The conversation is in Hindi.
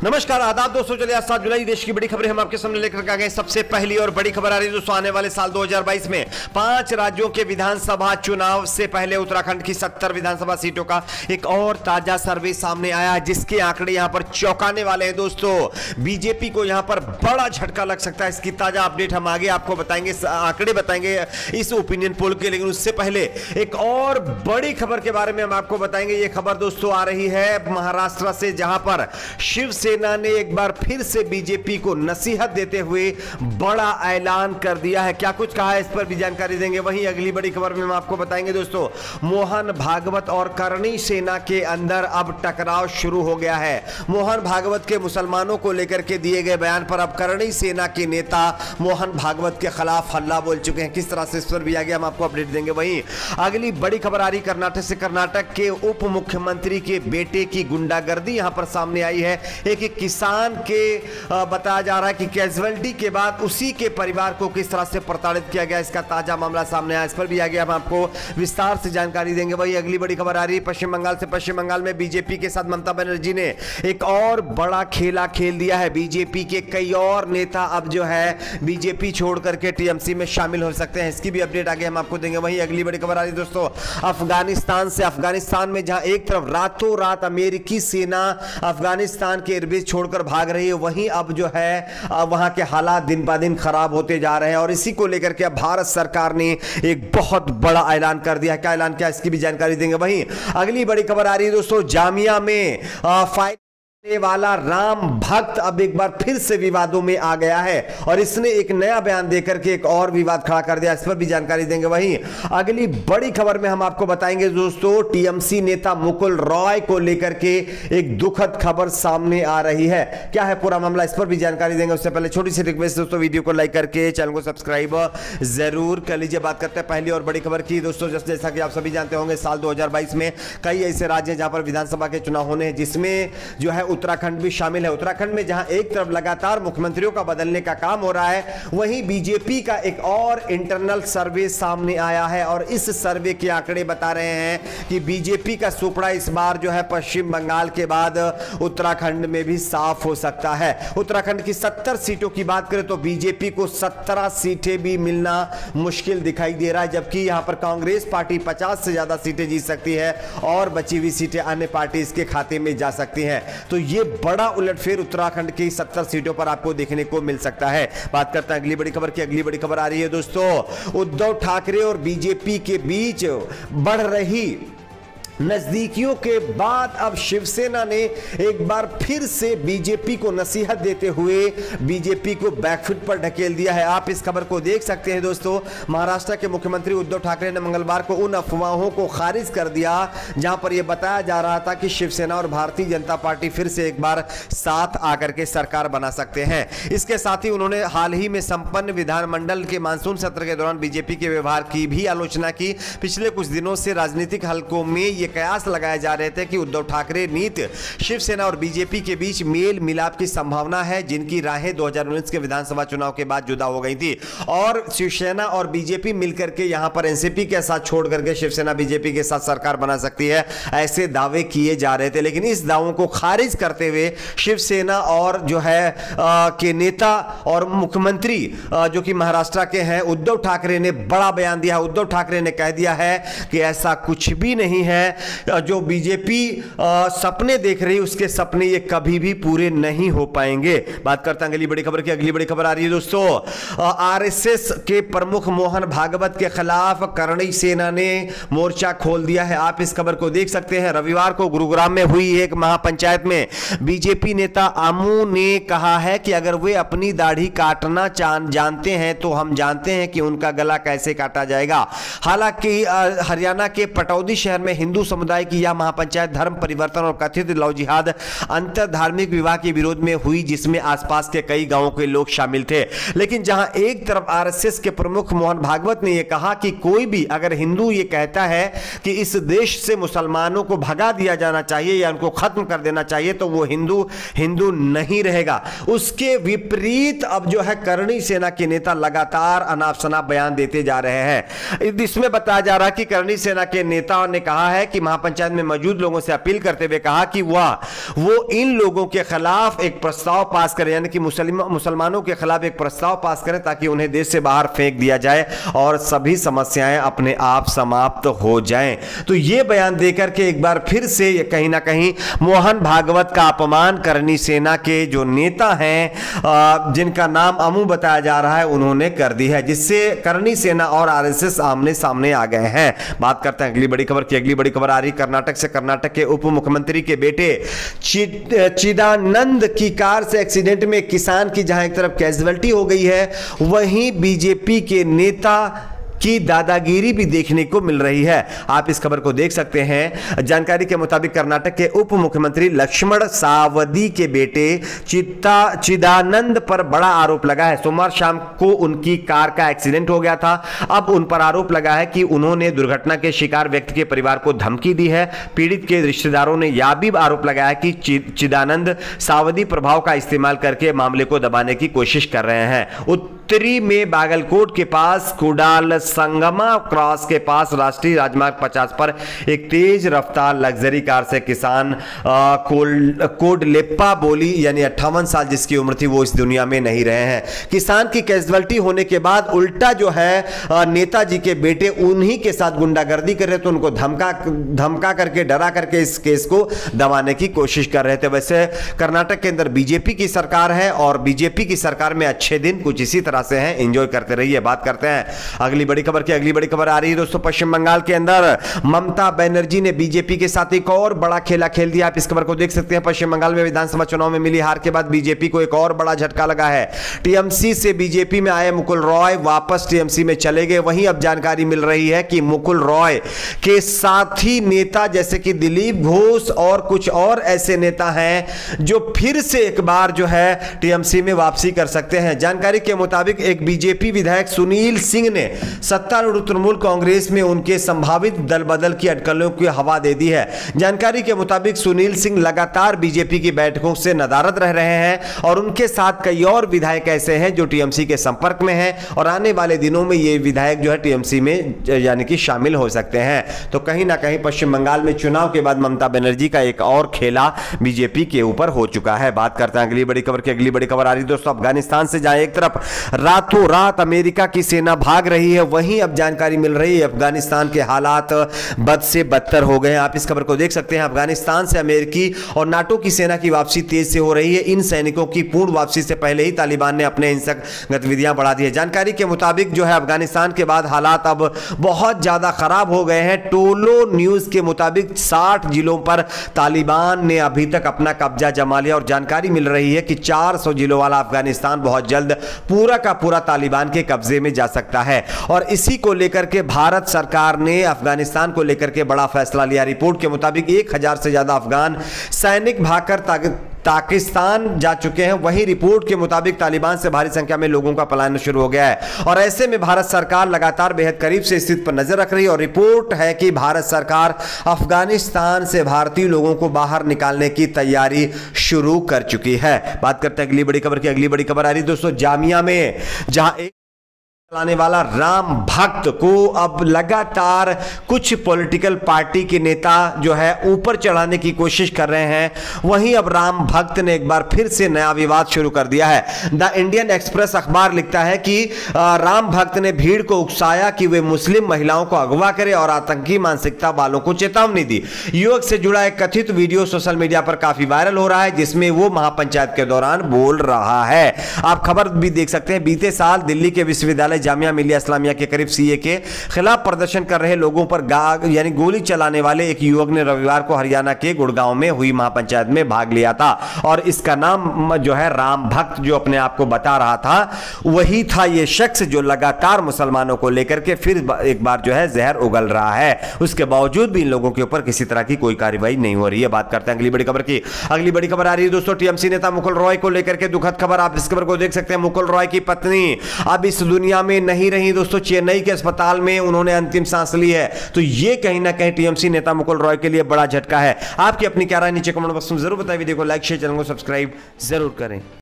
नमस्कार आदाब दोस्तों, चलिए आज 7 जुलाई देश की बड़ी खबरें हम आपके सामने लेकर आ गए। सबसे पहली और बड़ी खबर आ रही है दोस्तों, आने वाले साल 2022 में 5 राज्यों के विधानसभा चुनाव से पहले उत्तराखंड की 70 विधानसभा सीटों का एक और ताजा सर्वे सामने आया है, जिसके आंकड़े यहां पर चौंकाने वाले हैं दोस्तों। बीजेपी को यहां पर बड़ा झटका लग सकता है। इसकी ताजा अपडेट हम आगे आपको बताएंगे, आंकड़े बताएंगे इस ओपिनियन पोल के। लेकिन उससे पहले एक और बड़ी खबर के बारे में हम आपको बताएंगे। यह खबर दोस्तों आ रही है महाराष्ट्र से, जहां पर शिवसेना ने एक बार फिर से बीजेपी को नसीहत देते हुए बड़ा ऐलान कर दिया है। क्या कुछ कहा है, इस पर भी जानकारी देंगे। वहीं अगली बड़ी खबर में हम आपको बताएंगे दोस्तों, मोहन भागवत और करणी सेना के अंदर अब टकराव शुरू हो गया है। मोहन भागवत के मुसलमानों को लेकर के दिए गए बयान पर अब करणी सेना के नेता मोहन भागवत के खिलाफ हल्ला बोल चुके हैं। किस तरह से, इस पर भी आगे हम आपको अपडेट देंगे। वहीं अगली बड़ी खबर आ रही कर्नाटक से। कर्नाटक के उप मुख्यमंत्री के बेटे की गुंडागर्दी यहां पर सामने आई है। एक किसान के बताया जा रहा है कि कैजुअलिटी के बाद उसी के परिवार को किस तरह से प्रताड़ित किया गया, इसका ताजा मामला सामने आया। इस पर भी आगे हम आपको विस्तार से जानकारी देंगे। वही अगली बड़ी खबर आ रही है पश्चिम बंगाल से। पश्चिम बंगाल में बीजेपी के साथ ममता बनर्जी ने एक और बड़ा खेला खेल दिया है। बीजेपी के कई और नेता अब जो है बीजेपी छोड़ करके टीएमसी में शामिल हो सकते हैं। इसकी भी अपडेट आगे हम आपको देंगे। वही अगली बड़ी खबर आ रही है दोस्तों अफगानिस्तान से। अफगानिस्तान में जहां एक तरफ रातों रात अमेरिकी सेना अफगानिस्तान के इर्द छोड़कर भाग रही है, वहीं अब जो है वहां के हालात दिन ब दिन खराब होते जा रहे हैं। और इसी को लेकर के अब भारत सरकार ने एक बहुत बड़ा ऐलान कर दिया। क्या ऐलान किया, इसकी भी जानकारी देंगे। वहीं अगली बड़ी खबर आ रही है दोस्तों, जामिया में फाइल वाला राम भक्त अब एक बार फिर से विवादों में आ गया है और इसने एक नया बयान देकर के एक और विवाद खड़ा कर दिया। इस पर भी जानकारी देंगे। वहीं अगली बड़ी खबर में हम आपको बताएंगे दोस्तों, टीएमसी नेता मुकुल रॉय को लेकर के एक दुखद खबर सामने आ रही है। क्या है पूरा मामला, इस पर भी जानकारी देंगे। उससे पहले छोटी सी रिक्वेस्ट दोस्तों, वीडियो को लाइक करके चैनल को सब्सक्राइब जरूर कर लीजिए। बात करते हैं पहली और बड़ी खबर की दोस्तों। जैसा कि आप सभी जानते होंगे, साल 2022 में कई ऐसे राज्य जहां पर विधानसभा के चुनाव होने हैं, जिसमें जो है उत्तराखंड भी शामिल है। उत्तराखंड में जहां एक तरफ लगातार मुख्यमंत्रियों का बदलने का काम हो रहा है, वहीं बीजेपी का एक और इंटरनल सर्वे सामने आया है और इस सर्वे के आंकड़े बता रहे हैं कि बीजेपी का सुपड़ा इस बार जो है पश्चिम बंगाल के बाद उत्तराखंड में भी साफ हो सकता है। उत्तराखंड की 70 सीटों की बात करें तो बीजेपी को 17 सीटें भी मिलना मुश्किल दिखाई दे रहा है, जबकि यहां पर कांग्रेस पार्टी 50 से ज्यादा सीटें जीत सकती है और बची हुई सीटें अन्य पार्टी इसके खाते में जा सकती हैं। तो यह बड़ा उलटफेर उत्तराखंड की 70 सीटों पर आपको देखने को मिल सकता है। बात करते हैं अगली बड़ी खबर की। अगली बड़ी खबर आ रही है दोस्तों, उद्धव ठाकरे और बीजेपी के बीच बढ़ रही नजदीकियों के बाद अब शिवसेना ने एक बार फिर से बीजेपी को नसीहत देते हुए बीजेपी को बैकफुट पर ढकेल दिया है। आप इस खबर को देख सकते हैं दोस्तों। महाराष्ट्र के मुख्यमंत्री उद्धव ठाकरे ने मंगलवार को उन अफवाहों को खारिज कर दिया जहां पर यह बताया जा रहा था कि शिवसेना और भारतीय जनता पार्टी फिर से एक बार साथ आकर के सरकार बना सकते हैं। इसके साथ ही उन्होंने हाल ही में संपन्न विधानमंडल के मानसून सत्र के दौरान बीजेपी के व्यवहार की भी आलोचना की। पिछले कुछ दिनों से राजनीतिक हलकों में यह कयास लगाए जा रहे थे कि उद्धव ठाकरे नीति शिवसेना और बीजेपी के बीच मेल मिलाप की संभावना है, जिनकी राहें 2019 के विधानसभा चुनाव के बाद जुदा हो गई थी और शिवसेना और बीजेपी मिलकर के यहां पर एनसीपी के साथ छोड़ करके शिवसेना बीजेपी के साथ सरकार बना सकती है, ऐसे दावे किए जा रहे थे। लेकिन इस दावों को खारिज करते हुए शिवसेना और जो है के नेता और मुख्यमंत्री जो कि महाराष्ट्र के हैं उद्धव ठाकरे ने बड़ा बयान दिया। उद्धव ठाकरे ने कह दिया है कि ऐसा कुछ भी नहीं है, जो बीजेपी सपने देख रही है उसके सपने ये कभी भी पूरे नहीं हो पाएंगे। बात करते हैं अगली बड़ी खबर की। अगली बड़ी खबर आ रही है दोस्तों, आरएसएस के प्रमुख मोहन भागवत के खिलाफ करणी सेना ने मोर्चा खोल दिया है। आप इस खबर को देख सकते हैं। रविवार को गुरुग्राम में हुई एक महापंचायत में बीजेपी नेता आमू ने कहा है कि अगर वे अपनी दाढ़ी काटना जानते हैं तो हम जानते हैं कि उनका गला कैसे काटा जाएगा। हालांकि हरियाणा के पटौदी शहर में हिंदू समुदाय की यह महापंचायत धर्म परिवर्तन और कथित लव जिहाद अंतर धार्मिक विवाह के विरोध में हुई, जिसमें आसपास के कई गांवों के लोग शामिल थे। लेकिन जहां एक तरफ आरएसएस के प्रमुख मोहन भागवत ने यह कहा कि कोई भी अगर हिंदू ये कहता है कि इस देश से मुसलमानों को भगा दिया जाना चाहिए या उनको खत्म कर देना चाहिए तो वो हिंदू नहीं रहेगा। उसके विपरीत अब जो है करणी सेना के नेता लगातार अनाप शनाप बयान देते जा रहे हैं। इसमें बताया जा रहा है कि करणी सेना के नेता ने कहा है कि महापंचायत में मौजूद लोगों से अपील करते हुए कहा कि वो इन लोगों के खिलाफ एक प्रस्ताव पास करें, यानी कि मुसलमानों के खिलाफ एक प्रस्ताव पास करें ताकि उन्हें देश से बाहर फेंक दिया जाए और सभी समस्याएं अपने आप समाप्त हो जाएं। तो यह बयान देकर के एक बार फिर से कहीं ना कहीं मोहन भागवत का अपमान करनी सेना के जो नेता हैं जिनका नाम अमू बताया जा रहा है उन्होंने कर दी है, जिससे करनी सेना और आरएसएस आमने सामने आ गए हैं। बात करते हैं अगली बड़ी खबर की। अगली बड़ी खबर आ रही कर्नाटक से। कर्नाटक के उप मुख्यमंत्री के बेटे चिदानंद की कार से एक्सीडेंट में किसान की जहां एक तरफ कैजुअल्टी हो गई है, वहीं बीजेपी के नेता की दादागिरी भी देखने को मिल रही है। आप इस खबर को देख सकते हैं। जानकारी के मुताबिक कर्नाटक के उप मुख्यमंत्री लक्ष्मण सावदी के बेटे चिदानंद पर बड़ा आरोप लगा है। सोमवार शाम को उनकी कार का एक्सीडेंट हो गया था। अब उन पर आरोप लगा है कि उन्होंने दुर्घटना के शिकार व्यक्ति के परिवार को धमकी दी है। पीड़ित के रिश्तेदारों ने यह भी आरोप लगाया कि चिदानंद सावदी प्रभाव का इस्तेमाल करके मामले को दबाने की कोशिश कर रहे हैं। उत्तरी में बागलकोट के पास कुडाल संगमा क्रॉस के पास राष्ट्रीय राजमार्ग 50 पर एक तेज रफ्तार लग्जरी कार से किसान कोडलेप्पा बोली यानी 58 साल जिसकी उम्र थी वो इस दुनिया में नहीं रहे हैं। किसान की कैजुअल्टी होने के बाद उल्टा जो है नेताजी के बेटे उन्हीं के साथ गुंडागर्दी कर रहे थे, उनको धमका करके डरा करके इस केस को दबाने की कोशिश कर रहे थे। वैसे कर्नाटक के अंदर बीजेपी की सरकार है और बीजेपी की सरकार में अच्छे दिन कुछ इसी तरह से हैं, एंजॉय करते रहिए। बात करते हैं अगली बड़ी खबर की। अगली बड़ी खबर आ रही है दोस्तों पश्चिम बंगाल के अंदर ममता बनर्जी ने बीजेपी के साथ एक और बड़ा खेला खेल दिया। आप इस खबर को देख सकते हैं। पश्चिम बंगाल में विधानसभा चुनाव में मिली हार के बाद बीजेपी को एक और बड़ा झटका लगा है। टीएमसी से बीजेपी में आए मुकुल रॉय वापस टीएमसी में चले गए। वहीं अब जानकारी मिल रही है कि मुकुल रॉय के साथी नेता जैसे कि दिलीप घोष और कुछ और ऐसे नेता हैं जो फिर से एक बार जो है टीएमसी में वापसी कर सकते हैं। जानकारी के मुताबिक एक बीजेपी विधायक सुनील सिंह ने सत्तारूढ़ तृणमूल कांग्रेस में उनके संभावित दल बदल की अटकलों की हवा दे दी है। जानकारी के मुताबिक सुनील सिंह लगातार बीजेपी की बैठकों से नदारद रह रहे हैं और उनके साथ कई और विधायक ऐसे हैं जो टीएमसी के संपर्क में हैं और आने वाले दिनों में ये विधायक जो है टीएमसी में यानी कि शामिल हो सकते हैं। तो कहीं ना कहीं पश्चिम बंगाल में चुनाव के बाद ममता बनर्जी का एक और खेला बीजेपी के ऊपर हो चुका है। बात करते हैं अगली बड़ी खबर की। अगली बड़ी खबर आ रही है दोस्तों अफगानिस्तान से, जहां एक तरफ रातों रात अमेरिका की सेना भाग रही है, वहीं अब जानकारी मिल रही है अफगानिस्तान के हालात बद से बदतर हो गए हैं। आप इस खबर को देख सकते हैं। अफगानिस्तान से अमेरिकी और नाटो की सेना की वापसी तेज से हो रही है। इन सैनिकों की पूर्ण वापसी से पहले ही तालिबान ने अपने हिंसक गतिविधियां बढ़ा दी है। जानकारी के मुताबिक जो है अफगानिस्तान के बाद हालात अब बहुत ज्यादा खराब हो गए हैं। टोलो न्यूज के मुताबिक 60 जिलों पर तालिबान ने अभी तक अपना कब्जा जमा लिया और जानकारी मिल रही है कि 400 जिलों वाला अफगानिस्तान बहुत जल्द पूरा का पूरा तालिबान के कब्जे में जा सकता है। और इसी को लेकर के भारत सरकार ने अफगानिस्तान को लेकर के बड़ा फैसला लिया। रिपोर्ट के मुताबिक 1000 से ज्यादा अफगान सैनिक भागकर पाकिस्तान जा चुके हैं। वहीं रिपोर्ट के मुताबिक तालिबान से भारी संख्या में लोगों का पलायन शुरू हो गया है और ऐसे में भारत सरकार लगातार बेहद करीब से स्थिति पर नजर रख रही है और रिपोर्ट है कि भारत सरकार अफगानिस्तान से भारतीय लोगों को बाहर निकालने की तैयारी शुरू कर चुकी है। बात करते हैं अगली बड़ी खबर की। अगली बड़ी खबर आ रही दोस्तों जामिया में, जहां एक चलाने वाला राम भक्त को अब लगातार कुछ पॉलिटिकल पार्टी के नेता जो है ऊपर चढ़ाने की कोशिश कर रहे हैं। वहीं अब राम भक्त ने एक बार फिर से नया विवाद शुरू कर दिया है। द इंडियन एक्सप्रेस अखबार लिखता है कि राम भक्त ने भीड़ को उकसाया कि वे मुस्लिम महिलाओं को अगवा करे और आतंकी मानसिकता वालों को चेतावनी दी। युवक से जुड़ा एक कथित वीडियो सोशल मीडिया पर काफी वायरल हो रहा है जिसमें वो महापंचायत के दौरान बोल रहा है। आप खबर भी देख सकते हैं। बीते साल दिल्ली के विश्वविद्यालय जामिया मिलिया इस्लामिया के करीब सीए के खिलाफ प्रदर्शन कर रहे लोगों पर यानी गोली चलाने वाले एक युवक ने रविवार को हरियाणा के गुड़गांव में हुई महापंचायत में भाग लिया था और इसका नाम जो है राम भक्त जो अपने आप को बता रहा था वही था ये शख्स जो लगातार मुसलमानों को लेकर के फिर एक बार जो है जहर उगल रहा है। उसके बावजूद भी इन लोगों के ऊपर किसी तरह की कोई कार्रवाई नहीं हो रही है। बात करते हैं अगली बड़ी खबर की। अगली बड़ी खबर आ रही है दोस्तों टीएमसी नेता मुकुल रॉय को लेकर के दुखद खबर। आप इस खबर को देख सकते हैं। मुकुल रॉय की पत्नी अब इस दुनिया में नहीं रही दोस्तों। चेन्नई के अस्पताल में उन्होंने अंतिम सांस ली है। तो ये कहीं ना कहीं टीएमसी नेता मुकुल रॉय के लिए बड़ा झटका है। आपकी अपनी क्या राय नीचे कमेंट बॉक्स में जरूर बताइए। वीडियो को लाइक शेयर चैनल को सब्सक्राइब जरूर करें।